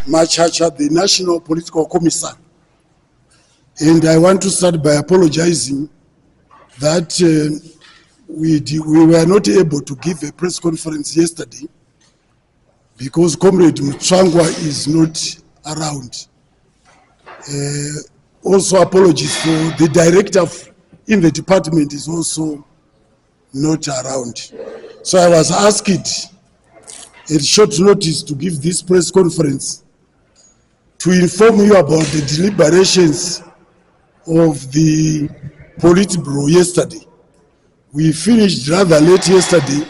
Machacha, the National Political Commissar. And I want to start by apologizing that we were not able to give a press conference yesterday because Comrade Mutswangwa is not around. Also apologies for the director in the department is also not around. So I was asked at short notice to give this press conference to inform you about the deliberations of the Politburo yesterday. We finished rather late yesterday,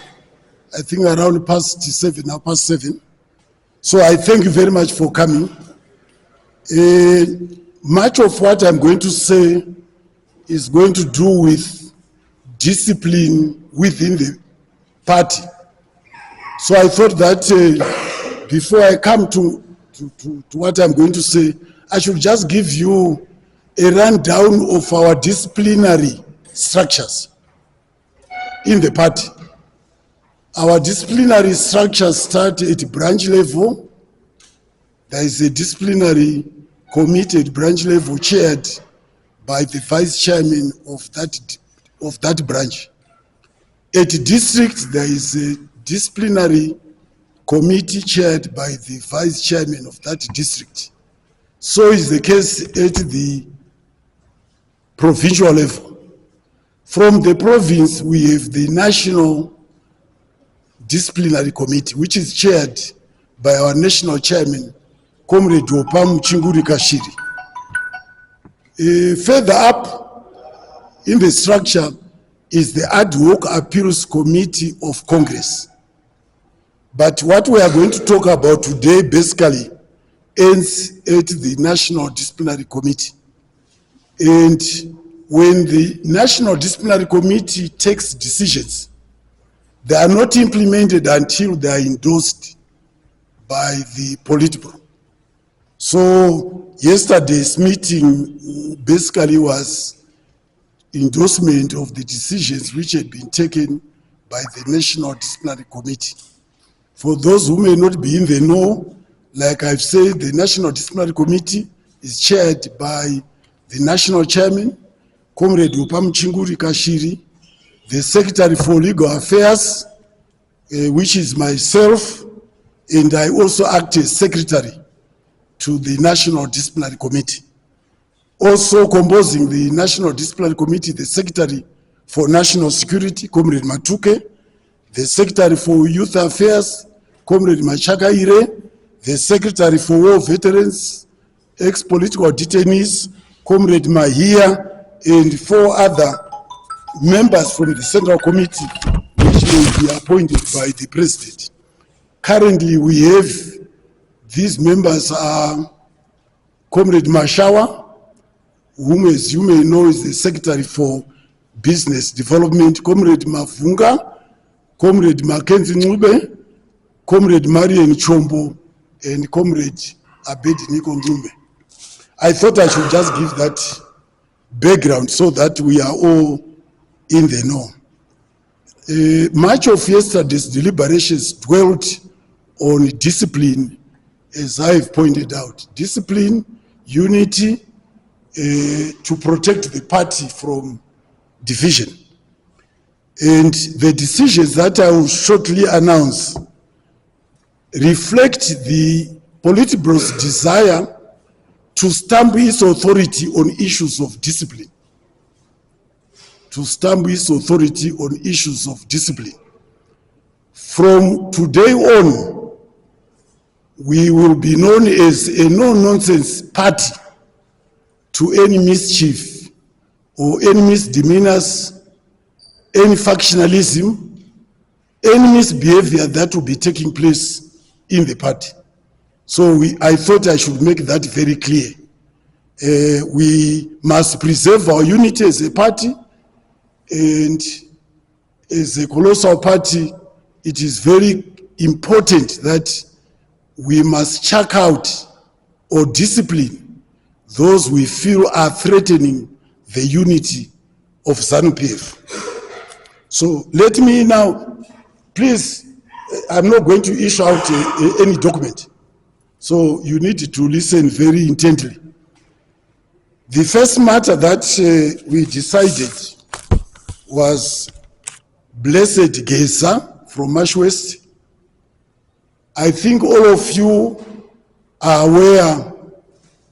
I think around past 7. So I thank you very much for coming. Much of what I'm going to say is going to do with discipline within the party. So I thought that before I come to what I'm going to say, I should just give you a rundown of our disciplinary structures in the party. Our disciplinary structures start at branch level. There is a disciplinary committee at branch level chaired by the vice chairman of that branch. At district, there is a disciplinary committee chaired by the vice chairman of that district. So is the case at the provincial level. From the province, we have the National Disciplinary Committee, which is chaired by our national chairman, Comrade Opam Chinguri Kashiri. Further up in the structure is the Ad Hoc Appeals Committee of Congress. But what we are going to talk about today basically ends at the National Disciplinary Committee. And when the National Disciplinary Committee takes decisions, they are not implemented until they are endorsed by the Politburo. So yesterday's meeting basically was endorsement of the decisions which had been taken by the National Disciplinary Committee. For those who may not be in the know, like I've said, the National Disciplinary Committee is chaired by the National Chairman, Comrade Opam Chinguri Kashiri, the Secretary for Legal Affairs, which is myself, and I also act as Secretary to the National Disciplinary Committee. Also composing the National Disciplinary Committee, the Secretary for National Security, Comrade Matuke, the Secretary for Youth Affairs, Comrade Machakaire, the Secretary for War Veterans, ex-political detainees, Comrade Mahia, and 4 other members from the Central Committee, which will be appointed by the President. Currently, we have these members are Comrade Mashawa, whom, as you may know, is the Secretary for Business Development, Comrade Mavunga, Comrade Mackenzie Nube, Comrade Marian Chombo, and Comrade Abedi Nikongumbe. I thought I should just give that background so that we are all in the know. Much of yesterday's deliberations dwelt on discipline, as I've pointed out. Discipline, unity, to protect the party from division. And the decisions that I will shortly announce reflect the Politburo's desire to stamp its authority on issues of discipline. To stamp its authority on issues of discipline. From today on, we will be known as a no-nonsense party to any mischief or any misdemeanors, any factionalism, any misbehavior that will be taking place in the party. So I thought I should make that very clear. We must preserve our unity as a party, and as a colossal party, it is very important that we must check out or discipline those we feel are threatening the unity of Zanu Pf. So let me now, please, I'm not going to issue out any document. So you need to listen very intently. The first matter that we decided was Blessed Geza from Marsh West. I think all of you are aware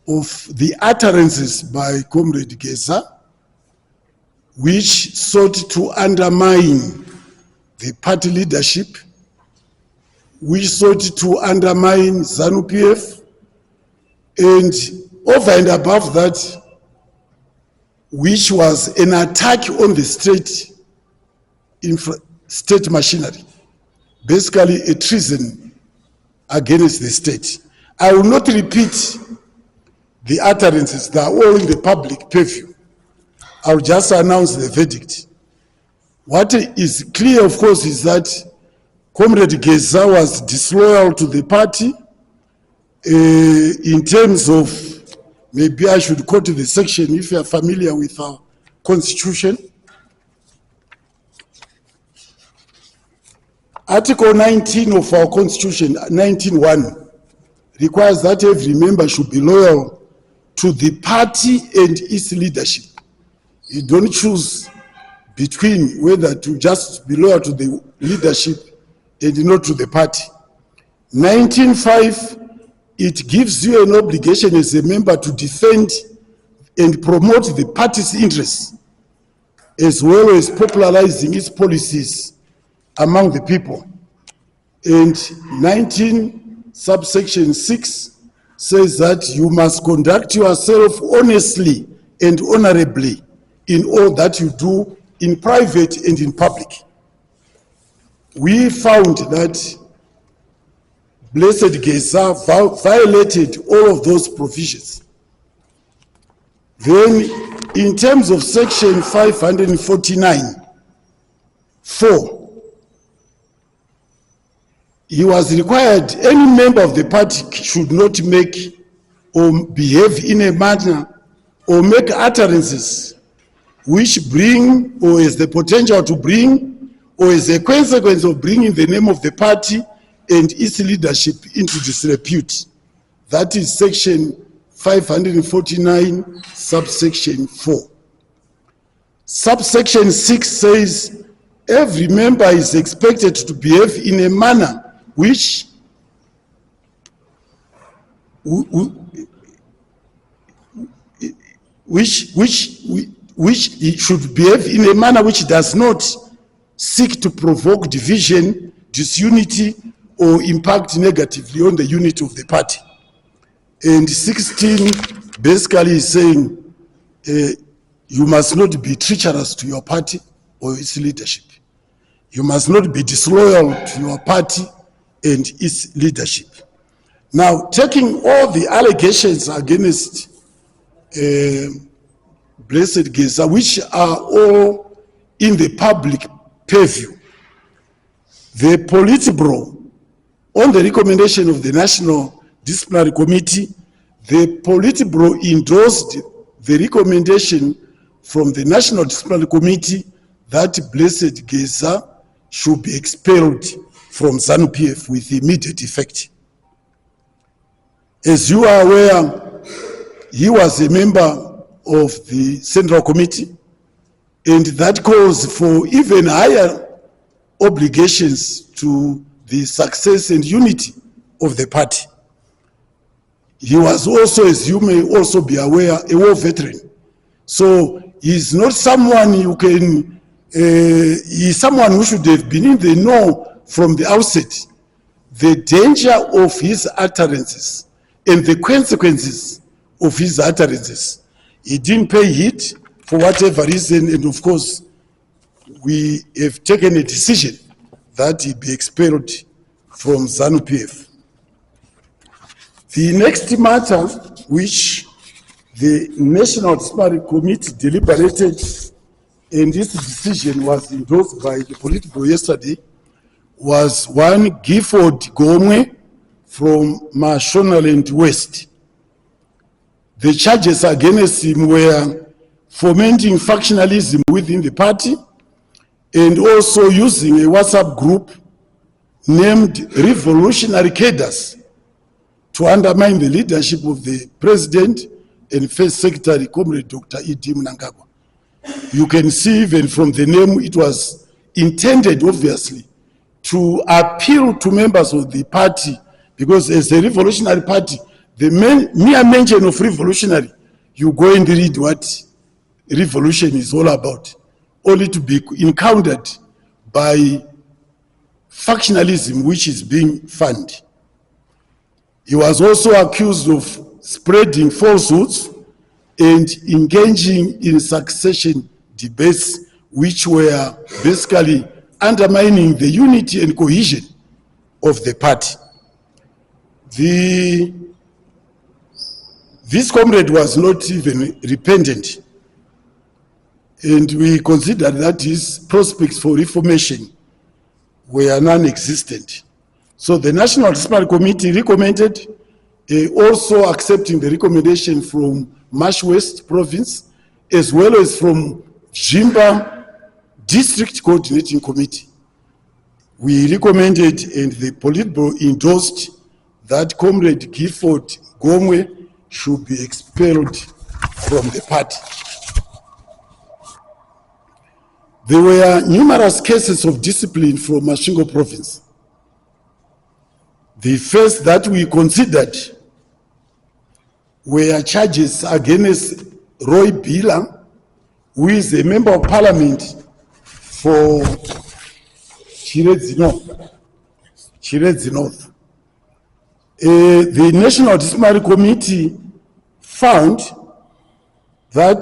of the utterances by Comrade Geza, which sought to undermine the party leadership, which sought to undermine Zanu Pf, and over and above that, which was an attack on the state machinery, basically a treason against the state. I will not repeat the utterances, they are all in the public purview. I will just announce the verdict. What is clear, of course, is that Comrade Geza was disloyal to the party in terms of, maybe I should quote the section if you are familiar with our constitution. Article 19 of our constitution, 19.1, requires that every member should be loyal to the party and its leadership. You don't choose between whether to just be loyal to the leadership and not to the party. 19.5, it gives you an obligation as a member to defend and promote the party's interests, as well as popularizing its policies among the people. And 19 subsection 6 says that you must conduct yourself honestly and honorably in all that you do in private and in public. We found that Blessed Geza violated all of those provisions. Then, in terms of section 549(4), he was required, any member of the party should not make or behave in a manner or make utterances which bring or has the potential to bring or as a consequence of bringing the name of the party and its leadership into disrepute. That is section 549, subsection 4. Subsection 6 says every member is expected to behave in a manner which it should behave in a manner which does not seek to provoke division, disunity, or impact negatively on the unity of the party. And 16 basically is saying you must not be treacherous to your party or its leadership. You must not be disloyal to your party and its leadership. Now, taking all the allegations against Blessed Geza, which are all in the public purview, the Politburo, on the recommendation of the National Disciplinary Committee, the Politburo endorsed the recommendation from the National Disciplinary Committee that Blessed Geza should be expelled from Zanu Pf with immediate effect. As you are aware, he was a member of the Central Committee, and that calls for even higher obligations to the success and unity of the party. He was also, as you may also be aware, a war veteran. So he's not someone you can, he's someone who should have been in the know from the outset the danger of his utterances and the consequences of his utterances. He didn't pay heed for whatever reason, and of course, we have taken a decision that he be expelled from Zanu Pf. The next matter, which the National Disciplinary Committee deliberated, and this decision was endorsed by the Politburo yesterday, was one Gifford Gomwe from Mashonaland West. The charges against him were fomenting factionalism within the party and also using a WhatsApp group named Revolutionary Cadres to undermine the leadership of the President and First Secretary, Comrade Dr. E.D. Mnangagwa. You can see even from the name, it was intended, obviously, to appeal to members of the party, because as a revolutionary party, the mere mention of revolutionary, you go and read what revolution is all about, only to be encountered by factionalism, which is being funded. He was also accused of spreading falsehoods and engaging in succession debates, which were basically undermining the unity and cohesion of the party. This comrade was not even repentant, and we consider that his prospects for reformation were non-existent. So the National Disciplinary Committee recommended, also accepting the recommendation from Mash West Province, as well as from Jimba District Coordinating Committee. We recommended, and the Politburo endorsed, that Comrade Gifford Gomwe should be expelled from the party. There were numerous cases of discipline from Masvingo Province. The first that we considered were charges against Roy Bila, who is a member of parliament for Chiredzi North. The National Disciplinary Committee found that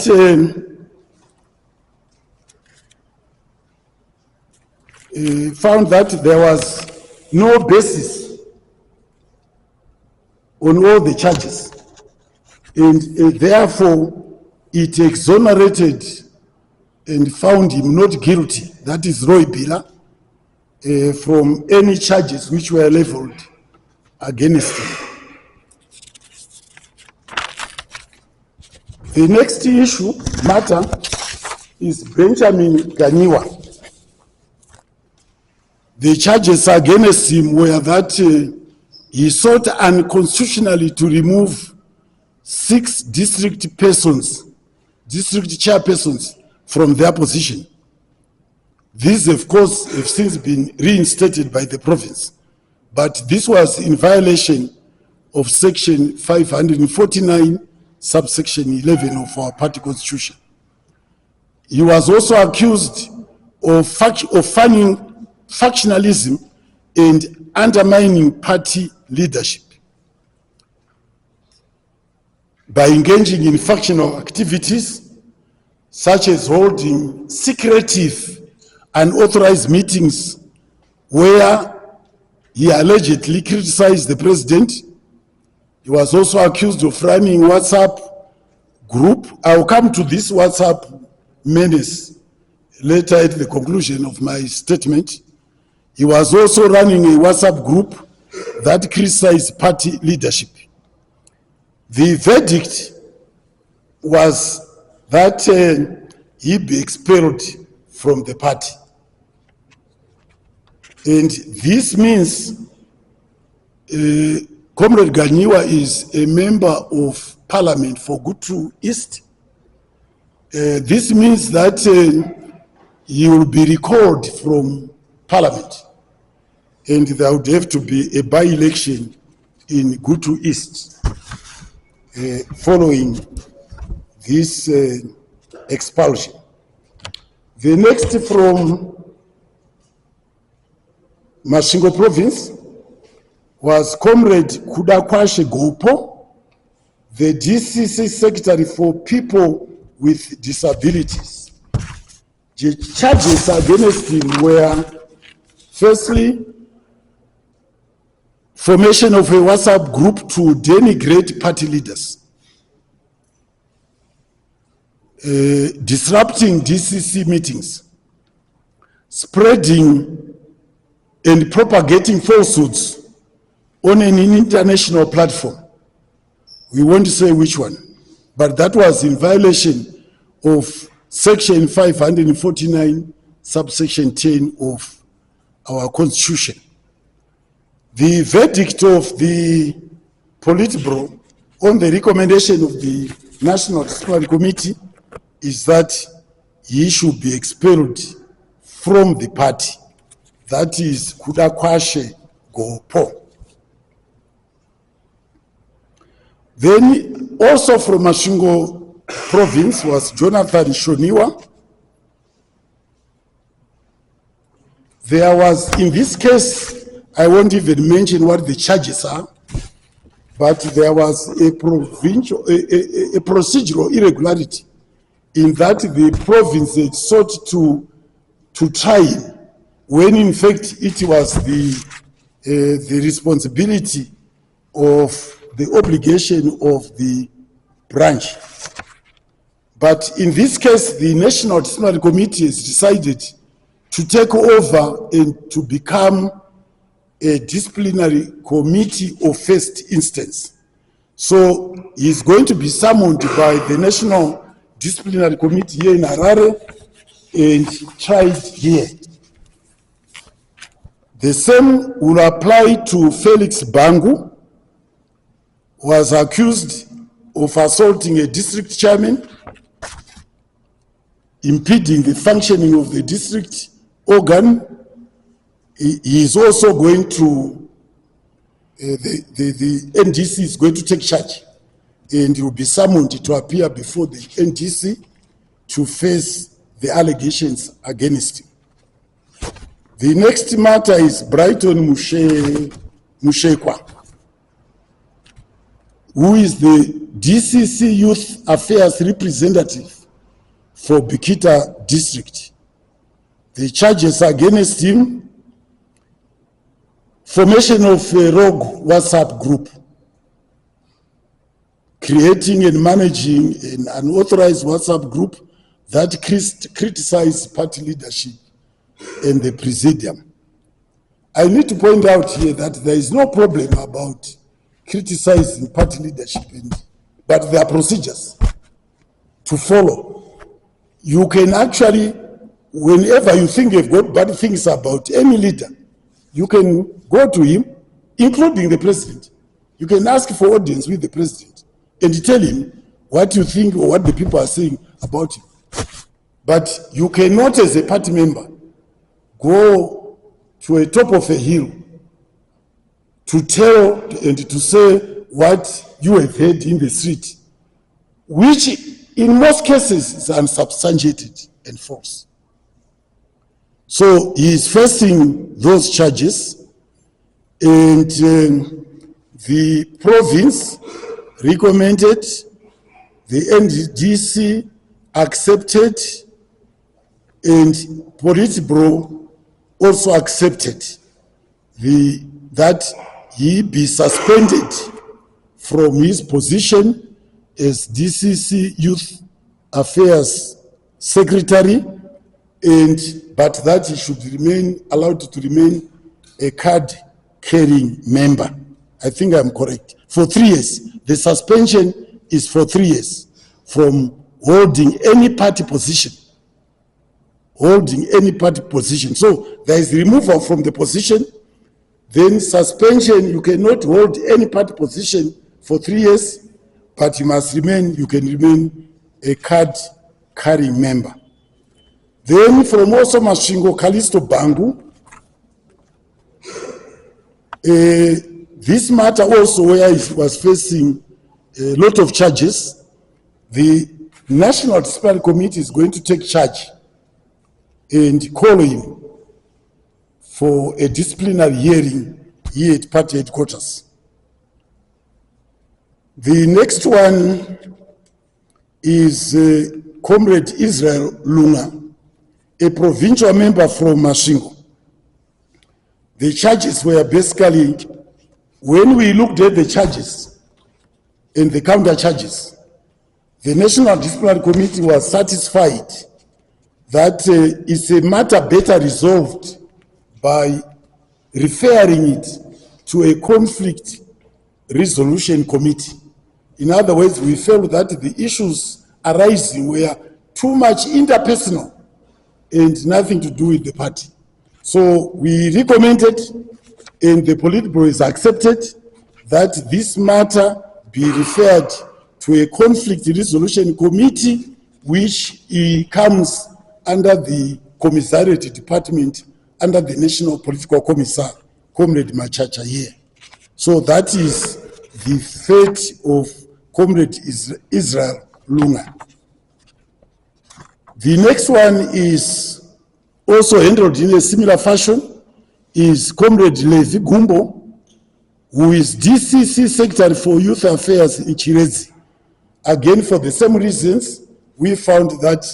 there was no basis on all the charges, and therefore it exonerated and found him not guilty, that is Roy Bila, from any charges which were leveled against him. The next matter is Benjamin Ganiwa. The charges against him were that he sought unconstitutionally to remove 6 district chairpersons from their position. These, of course, have since been reinstated by the province, but this was in violation of Section 549, subsection 11 of our party constitution. He was also accused of funding factionalism and undermining party leadership by engaging in factional activities such as holding secretive unauthorized meetings where he allegedly criticized the president. He was also accused of running WhatsApp group. I'll come to this WhatsApp menace later at the conclusion of my statement. He was also running a WhatsApp group that criticized party leadership. The verdict was that he be expelled from the party. And this means Comrade Ganiwa is a member of parliament for Gutu East. This means that he will be recalled from parliament, and there would have to be a by-election in Gutu East following this expulsion. The next from Masvingo Province was Comrade Kudakwashe Gopo, the DCC Secretary for People with Disabilities. The charges against him were, firstly, formation of a WhatsApp group to denigrate party leaders, disrupting DCC meetings, spreading and propagating falsehoods on an international platform. We won't say which one, but that was in violation of Section 549, subsection 10 of our Constitution. The verdict of the Politburo, on the recommendation of the National Disciplinary Committee, is that he should be expelled from the party. That is Kudakwashe Gopo. Then also from Masvingo province was Jonathan Shoniwa. There was, in this case, I won't even mention what the charges are, but there was a procedural irregularity in that the province had sought to try him, when in fact it was the responsibility of the obligation of the branch. But in this case, the National Disciplinary Committee has decided to take over and to become a disciplinary committee of first instance. So he's going to be summoned by the National Disciplinary Committee here in Harare and tried here. The same will apply to Felix Bangu, who was accused of assaulting a district chairman, impeding the functioning of the district organ. He is also going to, the NDC is going to take charge, and he will be summoned to appear before the NDC to face the allegations against him. The next matter is Brighton Mushekwa, who is the DCC Youth Affairs representative for Bikita district. The charges against him: formation of a rogue WhatsApp group, creating and managing an unauthorized WhatsApp group that criticized party leadership and the presidium. I need to point out here that there is no problem about criticizing party leadership, but there are procedures to follow. You can actually, whenever you think you've got bad things about any leader, you can go to him, including the president. You can ask for audience with the president and tell him what you think or what the people are saying about him. But you cannot, as a party member, go to a top of a hill to tell and to say what you have heard in the street, which in most cases is unsubstantiated and false. So he is facing those charges, and the province recommended, the NDC accepted, and Politburo also accepted that he be suspended from his position as DCC Youth Affairs Secretary, but that he should remain allowed to remain a card-carrying member. I think I'm correct. For 3 years. The suspension is for 3 years from holding any party position. Holding any party position. So there is removal from the position, then suspension. You cannot hold any party position for 3 years, but you must remain, you can remain a card-carrying member. Then from also Masvingo, Kalisto Bangu, this matter also where he was facing a lot of charges, the National Disciplinary Committee is going to take charge and call him for a disciplinary hearing here at party headquarters. The next one is Comrade Israel Lunga, a provincial member from Masvingo. The charges were basically, when we looked at the charges and the counter charges, the National Disciplinary Committee was satisfied that it's a matter better resolved by referring it to a conflict resolution committee. In other words, we felt that the issues arising were too much interpersonal and nothing to do with the party. So we recommended, and the Politburo is accepted, that this matter be referred to a conflict resolution committee, which comes under the commissariat department, under the National Political Commissar, Comrade Machacha here. So that is the fate of Comrade Israel Lunga. The next one is also handled in a similar fashion, is Comrade Levi Gumbo, who is DCC Secretary for Youth Affairs in Chirezi. Again, for the same reasons, we found that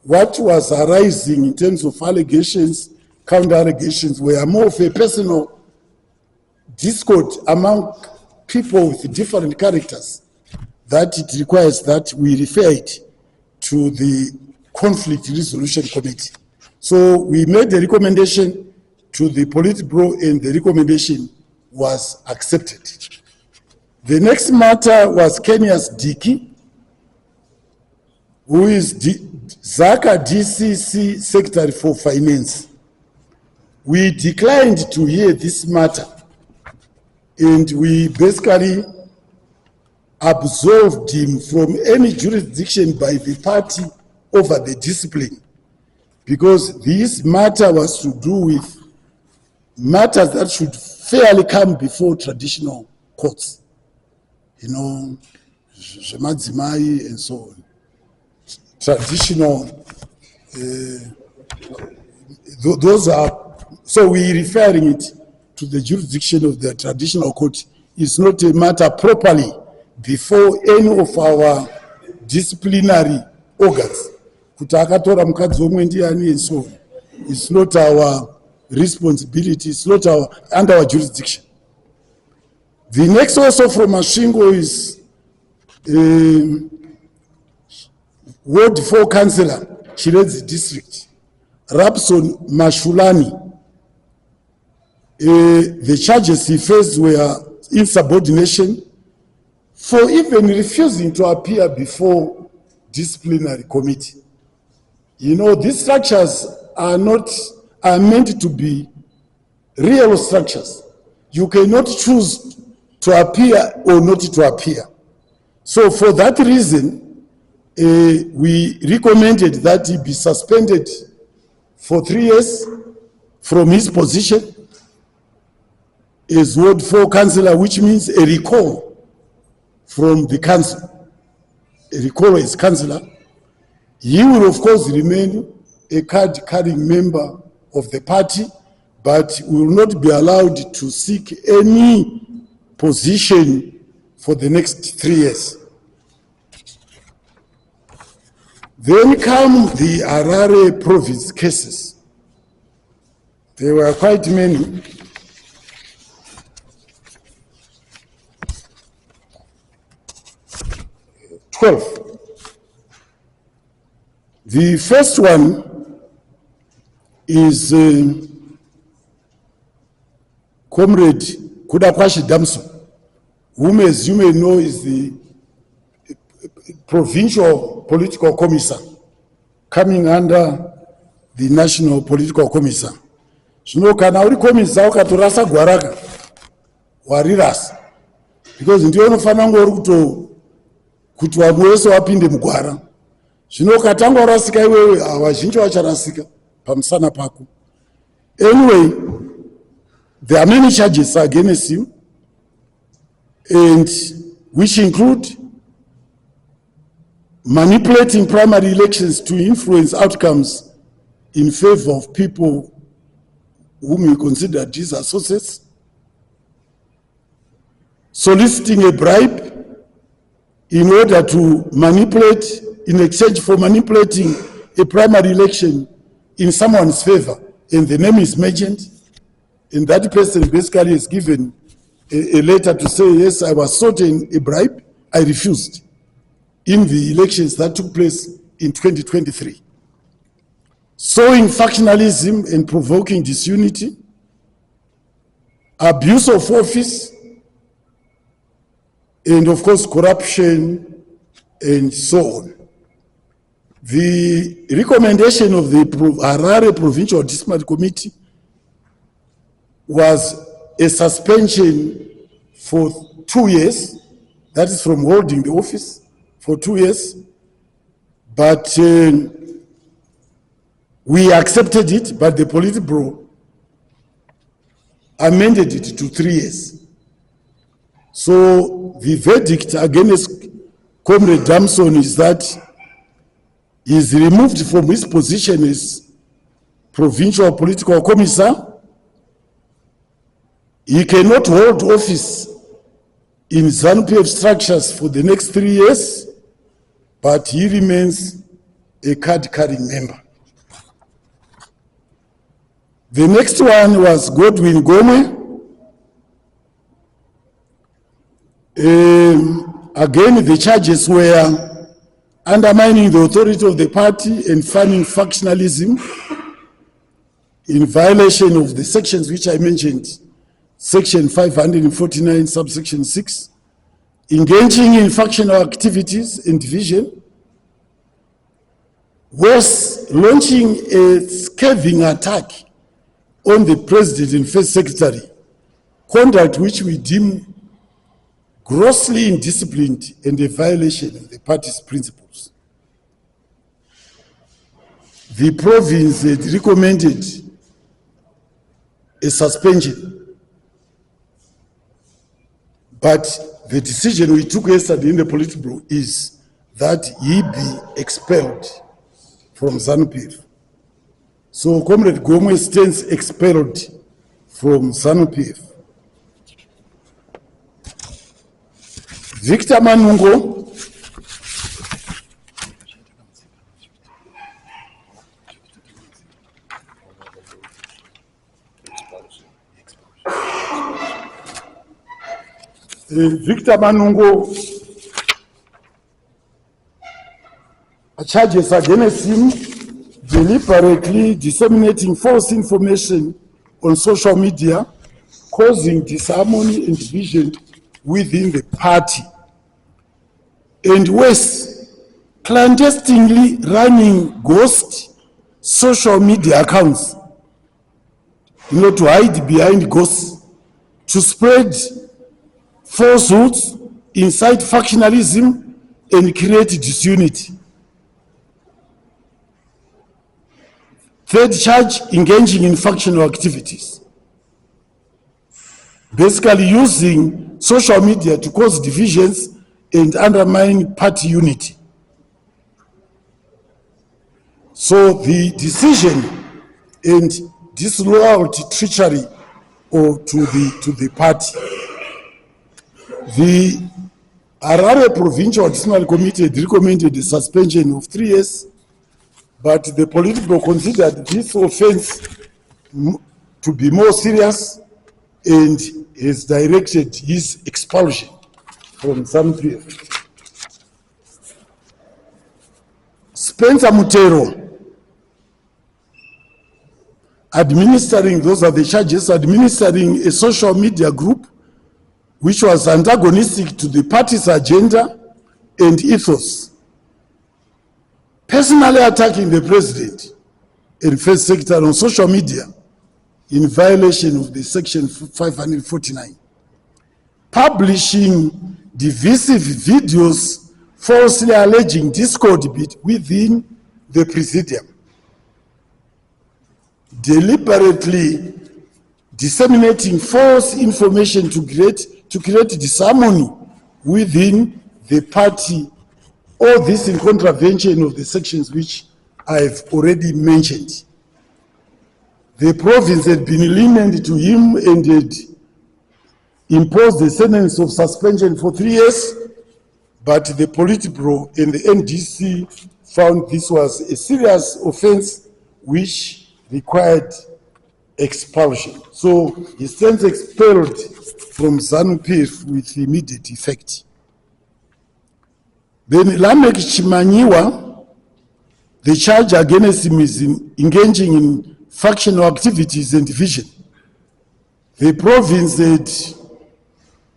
what was arising in terms of allegations, counter allegations, were more of a personal discord among people with different characters, that it requires that we refer it to the Conflict Resolution Committee. So we made the recommendation to the Politburo, and the recommendation was accepted. The next matter was Kenya's Diki, who is Zaka DCC Secretary for Finance. We declined to hear this matter, and we basically absolved him from any jurisdiction by the party over the discipline, because this matter was to do with matters that should fairly come before traditional courts, you know, Zemadzimai and so on. Traditional, those are, so we referring it to the jurisdiction of the traditional court. Is not a matter properly before any of our disciplinary organs. Kutakatora mukadzi womwe ndiani and so on. It's not our responsibility, it's not under our jurisdiction. The next also from Masvingo is Ward 4 Councillor, Chirezi District, Rapson Mashulani. The charges he faced were insubordination for even refusing to appear before disciplinary committee. You know, these structures are meant to be real structures. You cannot choose to appear or not to appear. So for that reason, we recommended that he be suspended for 3 years from his position as Ward 4 Councillor, which means a recall from the council. A recall as councillor. He will of course remain a card-carrying member of the party, but will not be allowed to seek any position for the next 3 years. Then come the Harare province cases. There were quite many. The first one is Comrade Kudakwashi Damso, whom, as you may know, is the provincial political commissar coming under the national political commissar. Zvino kana uri commissar ukatorasa gwaraka warirasa, because ndiyo unofanira ngori kuti vanhu vese vapinde mugwara. Zvino ukatanga warasika iwewe, vazhinji vacharasika pamusana pako. Anyway, there are many charges against you, and which include manipulating primary elections to influence outcomes in favor of people whom you consider disassociates, soliciting a bribe in order to manipulate, in exchange for manipulating a primary election in someone's favor, and the name is mentioned, and that person basically is given a letter to say, yes, I was sought a bribe, I refused, in the elections that took place in 2023. Sowing factionalism and provoking disunity, abuse of office, and of course corruption, and so on. The recommendation of the Harare Provincial Disciplinary Committee was a suspension for 2 years. That is from holding the office for 2 years. But we accepted it, but the Politburo amended it to 3 years. So the verdict against Comrade Damson is that he is removed from his position as provincial political commissar. He cannot hold office in Zanu Pf structures for the next 3 years, but he remains a card-carrying member. The next one was Godwin Gome. Again, the charges were undermining the authority of the party and funding factionalism in violation of the sections which I mentioned, Section 549, subsection 6, engaging in factional activities and division, was launching a scathing attack on the President and First Secretary, conduct which we deem grossly indisciplined and a violation of the party's principles. The province had recommended a suspension, but the decision we took yesterday in the Politburo is that he be expelled from Zanu Pf. So Comrade Gome stands expelled from Zanu Pf. Victor Manungo, Victor Manungo charges against him deliberately disseminating false information on social media, causing disharmony and division within the party, and worse, clandestinely running ghost social media accounts, to hide behind ghosts, to spread falsehoods, incite factionalism, and create disunity. Third charge, engaging in factional activities, basically using social media to cause divisions and undermine party unity. So the decision and disloyalty, treachery to the party. The Harare Provincial Disciplinary Committee had recommended a suspension of 3 years, but the Politburo considered this offense to be more serious and has directed his expulsion from Zanu Pf. Spencer Mutero, administering, those are the charges, administering a social media group which was antagonistic to the party's agenda and ethos, personally attacking the President and First Secretary on social media in violation of the Section 549, publishing divisive videos falsely alleging discord within the Presidium, deliberately disseminating false information to create disharmony within the party, all this in contravention of the sections which I've already mentioned. The province had been lenient to him and had imposed a sentence of suspension for 3 years, but the Politburo and the NDC found this was a serious offense which required expulsion. So he stands expelled from Zanu Pf with immediate effect. Then Lamek Chimanyiwa, the charge against him is engaging in factional activities and division. The province had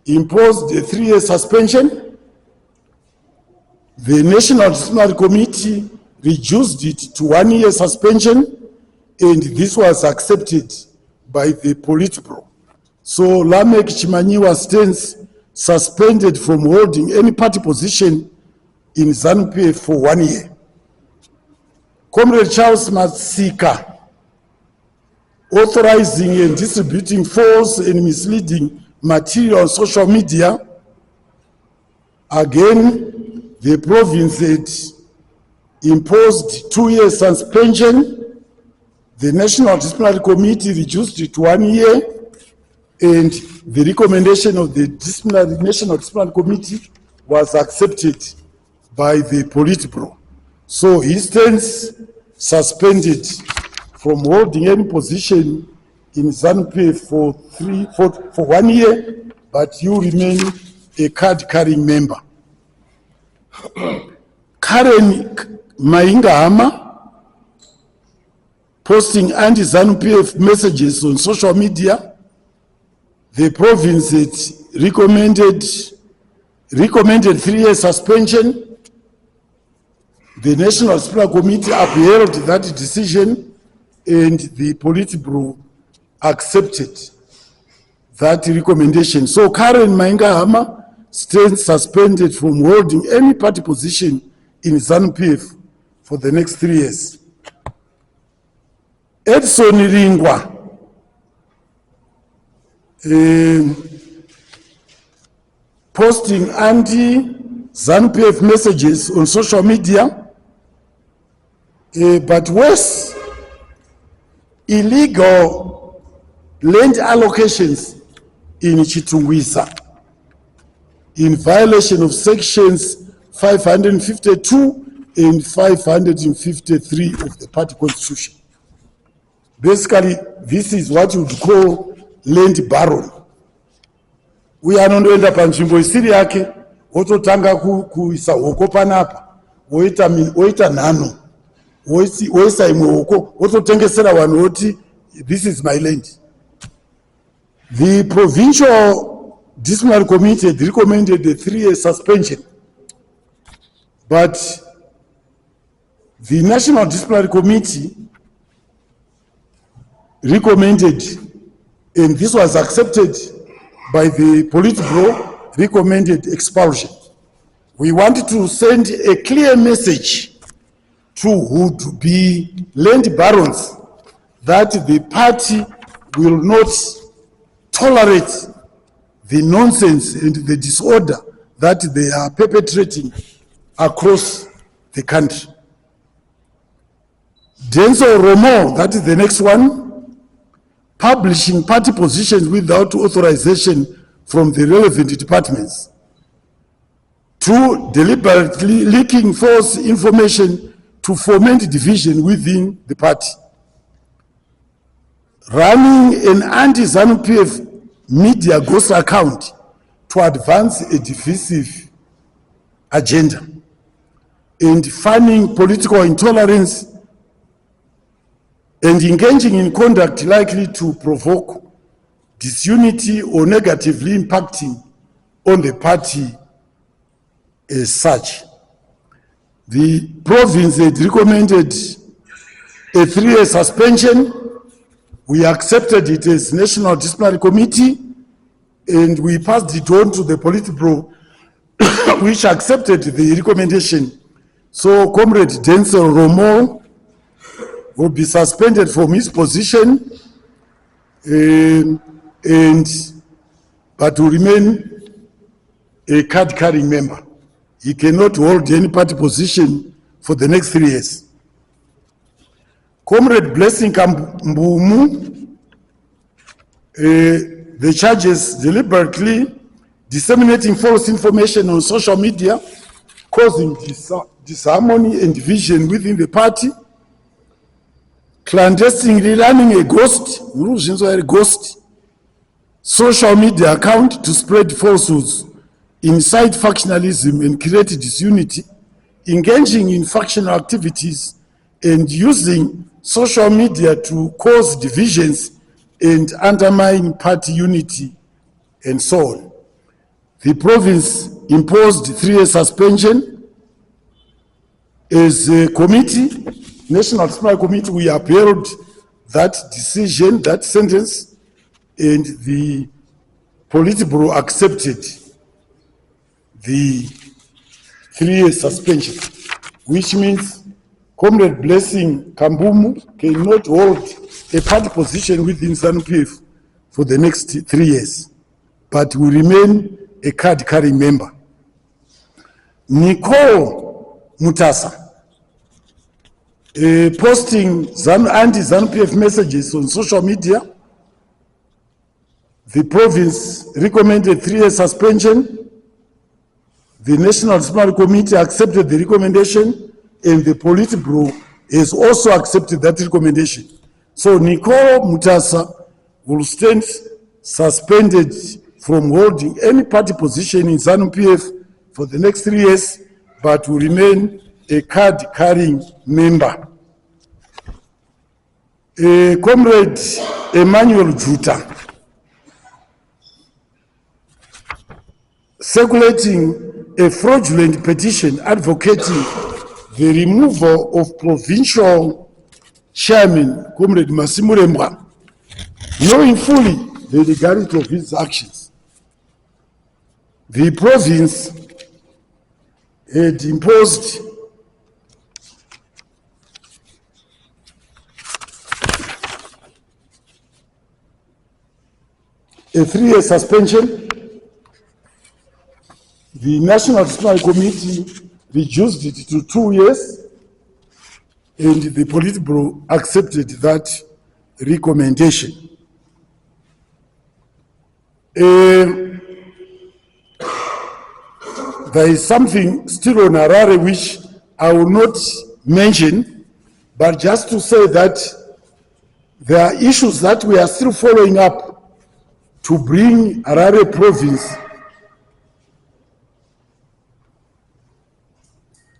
imposed a 3-year suspension. The National Disciplinary Committee reduced it to 1-year suspension, and this was accepted by the Politburo. So Lamek Chimanyiwa stands suspended from holding any party position in Zanu Pf for 1 year. Comrade Charles Matsika, authorizing and distributing false and misleading material on social media. Again, the province had imposed 2-year suspension. The National Disciplinary Committee reduced it to 1 year, and the recommendation of the National Disciplinary Committee was accepted by the Politburo. So he stands suspended from holding any position in Zanu Pf for 1 year, but you remain a card-carrying member. Karen Maingahama, posting anti-Zanu Pf messages on social media. The province had recommended 3-year suspension. The National Disciplinary Committee upheld that decision, and the Politburo accepted that recommendation. So Karen Maingahama stands suspended from holding any party position in Zanu Pf for the next 3 years. Edson Lingwa, posting anti-Zanu Pf messages on social media, but worse, illegal land allocations in Chitungwisa in violation of sections 552 and 553 of the party constitution. Basically, this is what you would call land baron. We are not going to panchimbo isiri yake, ototanga kuisa hoko panapa, oita nano, oisa imwe hoko, ototengesera vanhu oti, this is my land. The Provincial Disciplinary Committee had recommended a 3-year suspension, but the National Disciplinary Committee recommended, and this was accepted by the Politburo, recommended expulsion. We wanted to send a clear message to who to be land barons that the party will not tolerate the nonsense and the disorder that they are perpetrating across the country. Denzel Romo, that is the next one, publishing party positions without authorization from the relevant departments. 2, deliberately leaking false information to foment division within the party. Running an anti-Zanu Pf media ghost account to advance a divisive agenda, and fanning political intolerance and engaging in conduct likely to provoke disunity or negatively impacting on the party as such. The province had recommended a 3-year suspension. We accepted it as National Disciplinary Committee, and we passed it on to the Politburo, which accepted the recommendation. So Comrade Denzel Romo will be suspended from his position, but will remain a card-carrying member. He cannot hold any party position for the next 3 years. Comrade Blessing Mbumu, the charges deliberately disseminating false information on social media, causing disharmony and division within the party, clandestinely running a ghost social media account to spread falsehoods, incite factionalism and create disunity, engaging in factional activities, and using social media to cause divisions and undermine party unity, and so on. The province imposed 3-year suspension. As a committee, National Disciplinary Committee, we upheld that decision, that sentence, and the Politburo accepted the 3-year suspension, which means Comrade Blessing Kambumu cannot hold a party position within Zanu Pf for the next 3 years, but will remain a card-carrying member. Nicole Mutasa, posting anti-Zanu Pf messages on social media. The province recommended 3-year suspension. The National Disciplinary Committee accepted the recommendation, and the Politburo has also accepted that recommendation. So Nicole Mutasa will stand suspended from holding any party position in Zanu Pf for the next 3 years, but will remain a card-carrying member. Comrade Emmanuel Juta, circulating a fraudulent petition advocating the removal of provincial chairman, Comrade Masimuremwa, knowing fully the legality of his actions. The province had imposed a 3-year suspension. The National Disciplinary Committee reduced it to 2 years, and the Politburo accepted that recommendation. There is something still on Harare which I will not mention, but just to say that there are issues that we are still following up to bring Harare province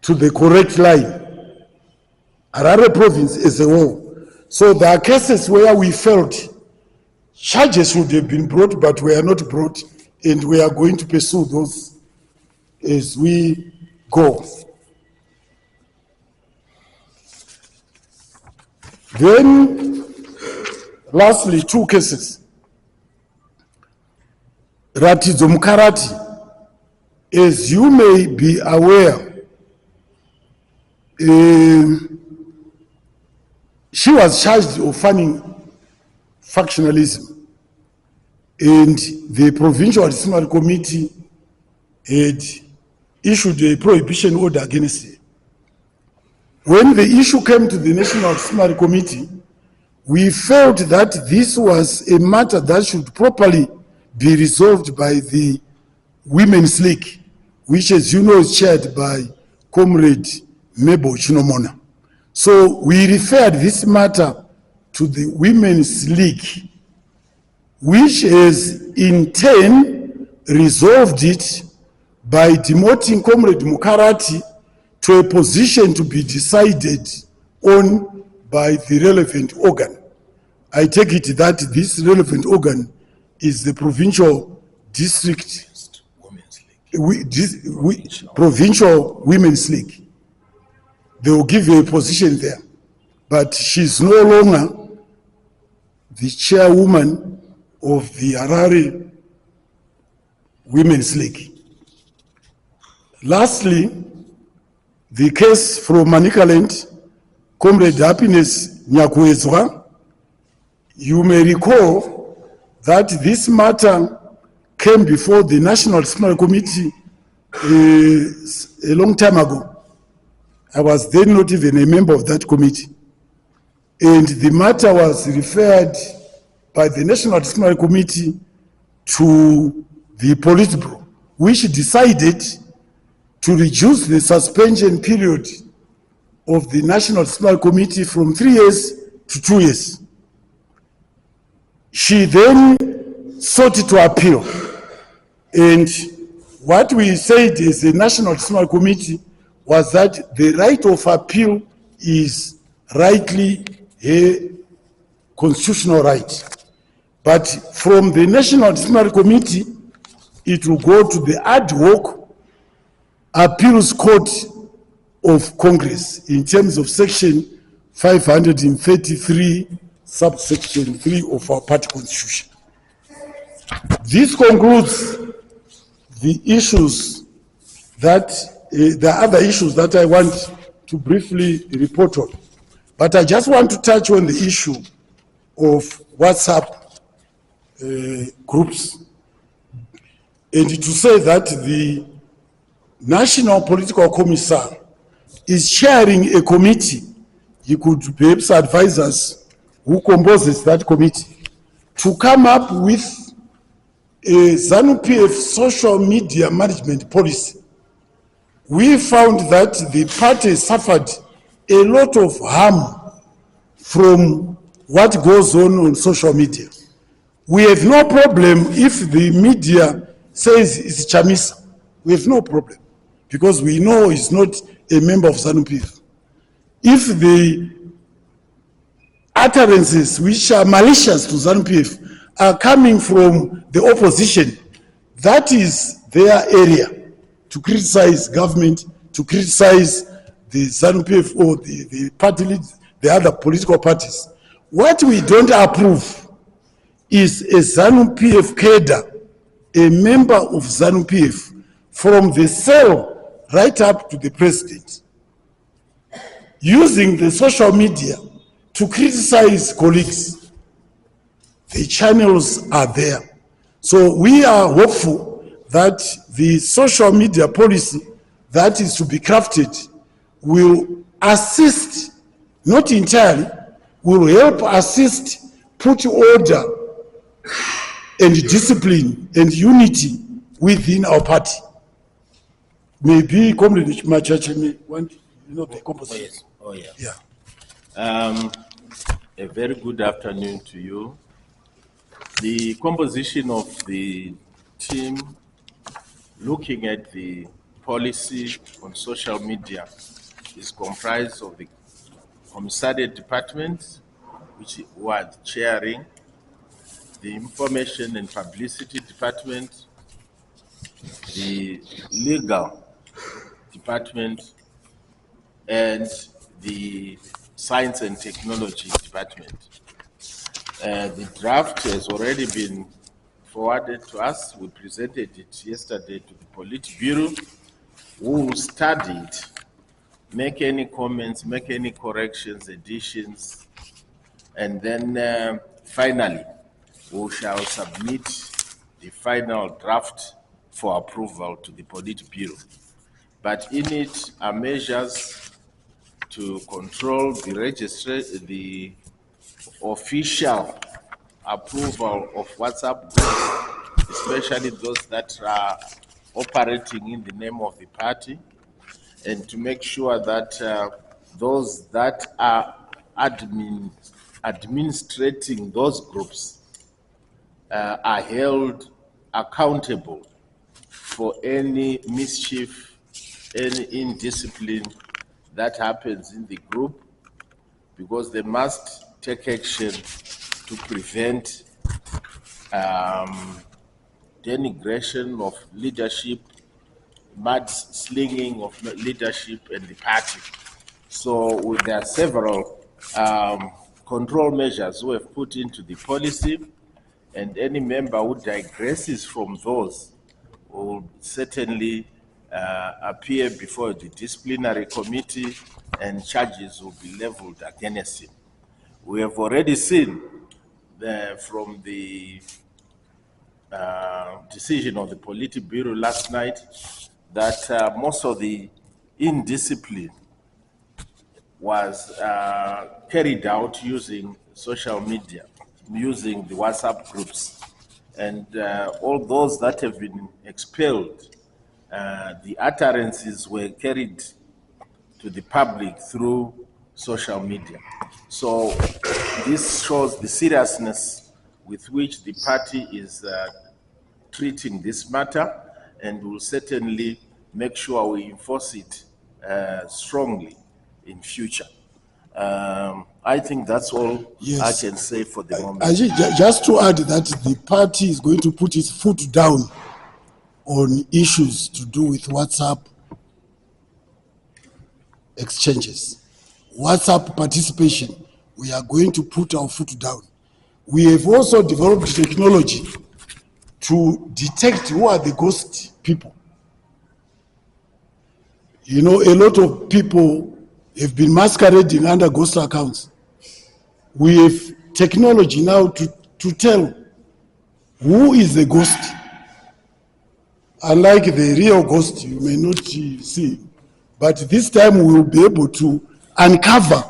to the correct line. Harare province is a whole. So there are cases where we felt charges should have been brought, but were not brought, and we are going to pursue those as we go. Then, lastly, 2 cases. Ratizo Mukarati, as you may be aware, she was charged of funding factionalism, and the Provincial Disciplinary Committee had issued a prohibition order against her. When the issue came to the National Disciplinary Committee, we felt that this was a matter that should properly be resolved by the Women's League, which, as you know, is chaired by Comrade Mebo Chinomona. So we referred this matter to the Women's League, which has in turn resolved it by demoting Comrade Mukarati to a position to be decided on by the relevant organ. I take it that this relevant organ is the Provincial District Provincial Women's League. They will give you a position there, but she's no longer the chairwoman of the Harare Women's League. Lastly, the case from Mashonaland, Comrade Happiness Nyakuezwa. You may recall that this matter came before the National Disciplinary Committee a long time ago. I was then not even a member of that committee. And the matter was referred by the National Disciplinary Committee to the Politburo, which decided to reduce the suspension period of the National Disciplinary Committee from 3 years to 2 years. She then sought to appeal. And what we said as the National Disciplinary Committee was that the right of appeal is rightly a constitutional right. But from the National Disciplinary Committee, it will go to the ad hoc appeals court of Congress in terms of section 533, subsection 3 of our party constitution. This concludes the issues that, the other issues that I want to briefly report on. But I just want to touch on the issue of WhatsApp groups, and to say that the National Political Commissar is chairing a committee. He could perhaps advise us who composes that committee to come up with a Zanu Pf social media management policy. We found that the party suffered a lot of harm from what goes on social media. We have no problem if the media says it's Chamisa. We have no problem, because we know he's not a member of Zanu Pf. If the utterances which are malicious to Zanu Pf are coming from the opposition, that is their area to criticize government, to criticize the Zanu Pf or the party leads, the other political parties. What we don't approve is a Zanu Pf cadre, a member of Zanu Pf, from the cell right up to the president, using the social media to criticize colleagues. The channels are there. So we are hopeful that the social media policy that is to be crafted will assist, not entirely, will help assist put order and discipline and unity within our party. Maybe Comrade Machache may want, the composition. Oh, yes. Yeah. A very good afternoon to you. The composition of the team looking at the policy on social media is comprised of the Commissariat Department, which was chairing, the Information and Publicity Department, the Legal Department, and the Science and Technology Department. The draft has already been forwarded to us. We presented it yesterday to the Politburo, who will study it, make any comments, make any corrections, additions, and then finally, we shall submit the final draft for approval to the Politburo. But in it are measures to control the official approval of WhatsApp groups, especially those that are operating in the name of the party, and to make sure that those that are administrating those groups are held accountable for any mischief, any indiscipline that happens in the group, because they must take action to prevent denigration of leadership, mudslinging of leadership and the party. So there are several control measures we have put into the policy, and any member who digresses from those will certainly appear before the disciplinary committee, and charges will be leveled against him. We have already seen from the decision of the Politburo last night that most of the indiscipline was carried out using social media, using the WhatsApp groups. And all those that have been expelled, the utterances were carried to the public through social media. So this shows the seriousness with which the party is treating this matter, and will certainly make sure we enforce it strongly in future. I think that's all I can say for the moment. Just to add that the party is going to put its foot down on issues to do with WhatsApp exchanges. WhatsApp participation, we are going to put our foot down. We have also developed technology to detect who are the ghost people. You know, a lot of people have been masquerading under ghost accounts. We have technology now to tell who is the ghost. Unlike the real ghost, you may not see. But this time we will be able to uncover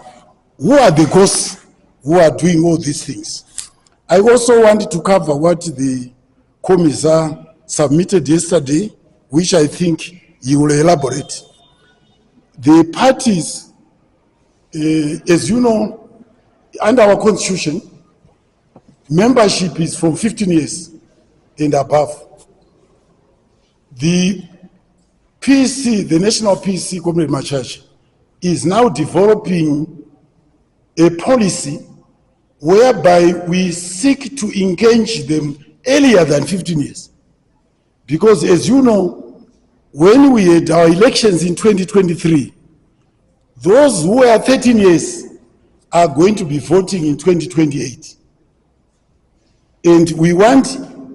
who are the ghosts who are doing all these things. I also wanted to cover what the Commissar submitted yesterday, which I think he will elaborate. The parties, as you know, under our constitution, membership is from 15 years and above. The PC, the National PC, Comrade Machachi, is now developing a policy whereby we seek to engage them earlier than 15 years. Because as you know, when we had our elections in 2023, those who are 13 years are going to be voting in 2028. And we want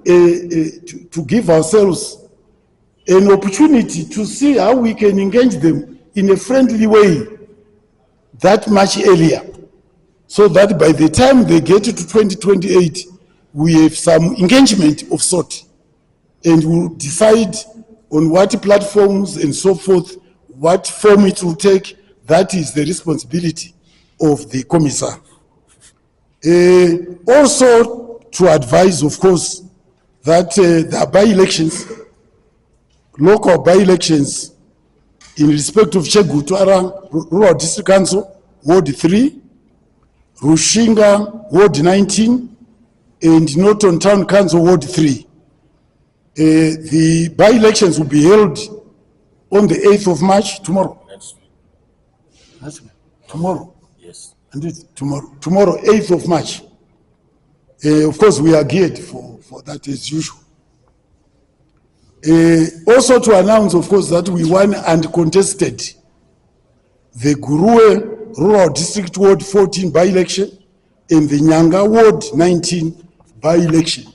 to give ourselves an opportunity to see how we can engage them in a friendly way that much earlier, so that by the time they get to 2028, we have some engagement of sort, and we'll decide on what platforms and so forth, what form it will take. That is the responsibility of the Commissar. Also to advise, of course, that the by-elections, local by-elections in respect of Chegutwara Rural District Council, Ward 3, Rushinga, Ward 19, and Norton Town Council, Ward 3. The by-elections will be held on the 8th of March, tomorrow. Next week. Tomorrow? Yes. And it's tomorrow, 8th of March. Of course, we are geared for that as usual. Also to announce, of course, that we won and contested the Gurue Rural District Ward 14 by-election and the Nyanga Ward 19 by-election.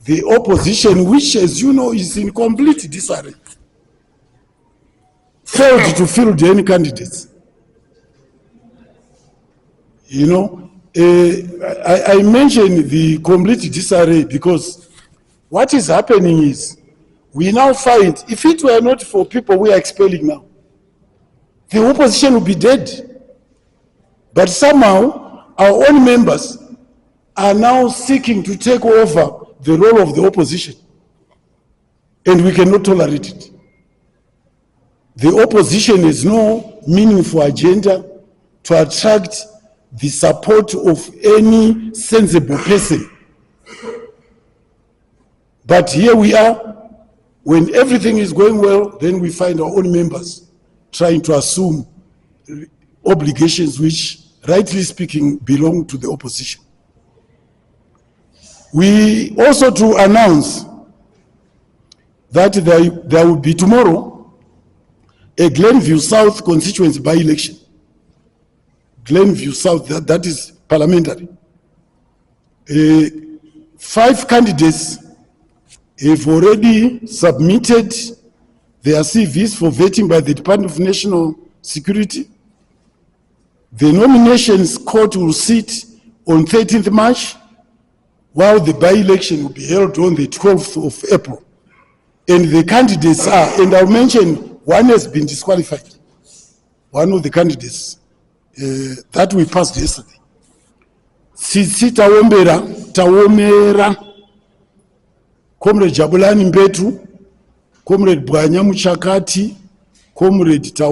The opposition, which, as you know, is in complete disarray, failed to field any candidates. You know, I mentioned the complete disarray because what is happening is we now find, if it were not for people we are expelling now, the opposition would be dead. But somehow our own members are now seeking to take over the role of the opposition, and we cannot tolerate it. The opposition has no meaningful agenda to attract the support of any sensible person. But here we are, when everything is going well, then we find our own members trying to assume obligations which, rightly speaking, belong to the opposition. We also to announce that there will be tomorrow a Glenview South constituency by-election. Glenview South, that is parliamentary. 5 candidates have already submitted their CVs for vetting by the Department of National Security. The nominations court will sit on 13th March, while the by-election will be held on the 12th of April. And the candidates are, and I'll mention, one has been disqualified. One of the candidates that we passed yesterday. Sisi Tawomera, Comrade Jabulani Mbetu, Comrade Bwanya Muchakati, Comrade